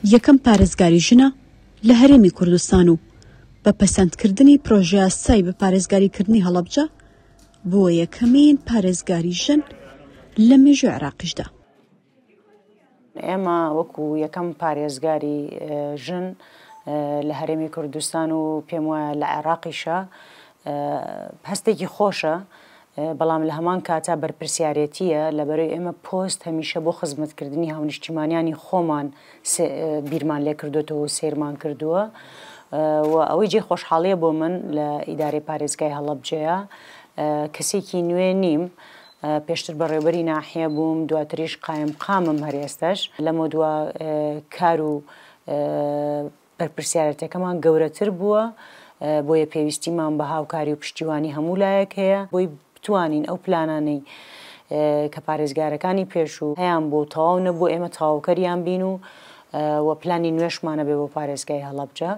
یەکەم پارێزگاری ژنە لە هەرێمی کوردستان و بە پەسەندکردنی پرۆژەیە سای بە پارێزگاریکردنی هەڵەبجە بۆ یەکەمین پارێزگاری ژن لە مێژووی عێراقیشدا. ئێمە وەکو یەکەم پارێزگاری ژن لە هەرێمی کوردستان و پێم وایە لە عێراقیشە هەستێکی خۆشە، بەڵام لە هەمان کاتا بەرپرسیارەتیە لەبەرەوەی ئێمە پۆست هەمیشە بۆ خزمەتکردنی هاونیشتیمانیانی خۆمان بیرمان لێ کردوێتەوە و سێرمان کردووە و ئەوەی جێ خۆشحاڵیە بۆ من لە ئیدارەی پارێزگای هەڵەبجەیە. کەسێکی نوێ نیم، پێشتر بەڕێوەبەری ناحیە بووم، دواتریش قایمقامم هەر ئێستاش. لەمە دووە کار و بەرپرسیارەتەکەمان گەورەتر بووە، بۆیە پێویستیمان بە هاوکاری و پشتیوانی هەموو لایەک هەیە بۆی بتوانین ئەو پلانانەی کە پارێزگارەکانی پێش و هەیان بۆ تەواو نەبوو ئێمە تەواوکەریان بین و پلانی نوێشمانە بێ بۆ پارێزگای هەڵەبجە.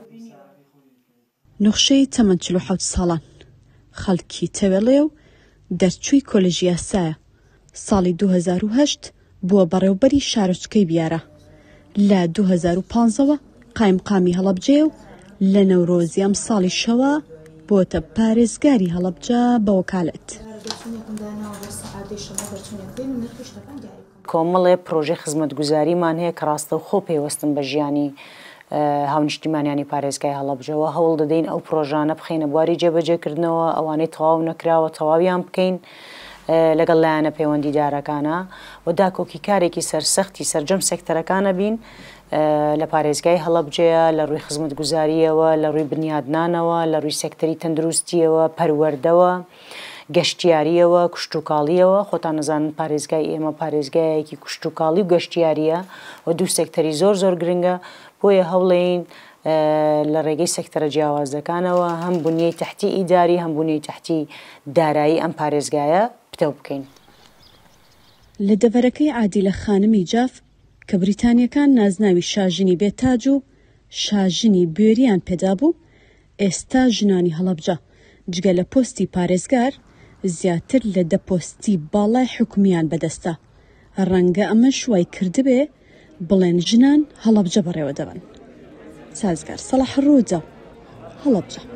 نوخشەی تەمەن 47 ساڵان، خەڵکی تەوێڵێ و دەرچووی کۆلێژی یاسایە. ساڵی 2008 بووە بەڕێوەبەری شارۆچکەی بیارە. لە 2015ەوە قایمقامی هەڵەبجێ و لە نەورۆزی ئەم ساڵی شەوە بۆتە پارێزگاری هەڵەبجە بە وەکالەت. کۆمەڵێ پرۆژەی خزمەتگوزاریمان هەیە کە ڕاستەوخۆ پێوەستن بە ژیانی هاونیشتیمانیانی پارێزگای هەڵەبجەوە. هەوڵ دەدەین ئەو پرۆژانە بخینە بواری جێبەجێکردنەوە، ئەوانەی تەواو نەکراوە تەواویان بکەین لەگەڵ لایەنە پەیوەندیدارەکانە و داکۆکی کارێکی سەرسەختی سەرجەم سێکتەرەکانە بین لە پارێزگای هەڵەبجەیە، لە ڕووی خزمەتگوزاریەوە، لە ڕووی بنیادنانەوە، لە ڕووی سێکتەری تەندروستیەوە، پەروەردەوە، گەشتیاریەوە، کوشتوکاڵیەوە. خۆتان نەزانن پارێزگای ئێمە پارێزگایەکی کوشتوکاڵی و گەشتیاریە و دوو سێکتەری زۆر زۆر گرنگە، بۆیە هەوڵێین لە ڕێگەی سێکتەرە جیاوازەکانەوە هەم بنیەی تەحتی ئیداری هەم بنیەی تەحتی دارایی ئەم پارێزگایە پتە بکەین. لە دەڤەرەکەی عادیلە خانمی جاف کە بریتانیەکان نازناوی شاژنی بێتاج و شاژنی بوێریان پێدا بوو، ئێستا ژنانی هەڵەبجە جگە لە پۆستی پارێزگار زیاتر لە 10 پۆستی باڵای حکومیان بەدەستە. ڕەنگە ئەمەش وای کردبێ بڵێن ژنان هەڵەبجە بەڕێوە دەبن. سازگار سەلاح ڕووجە، هەڵەبجە.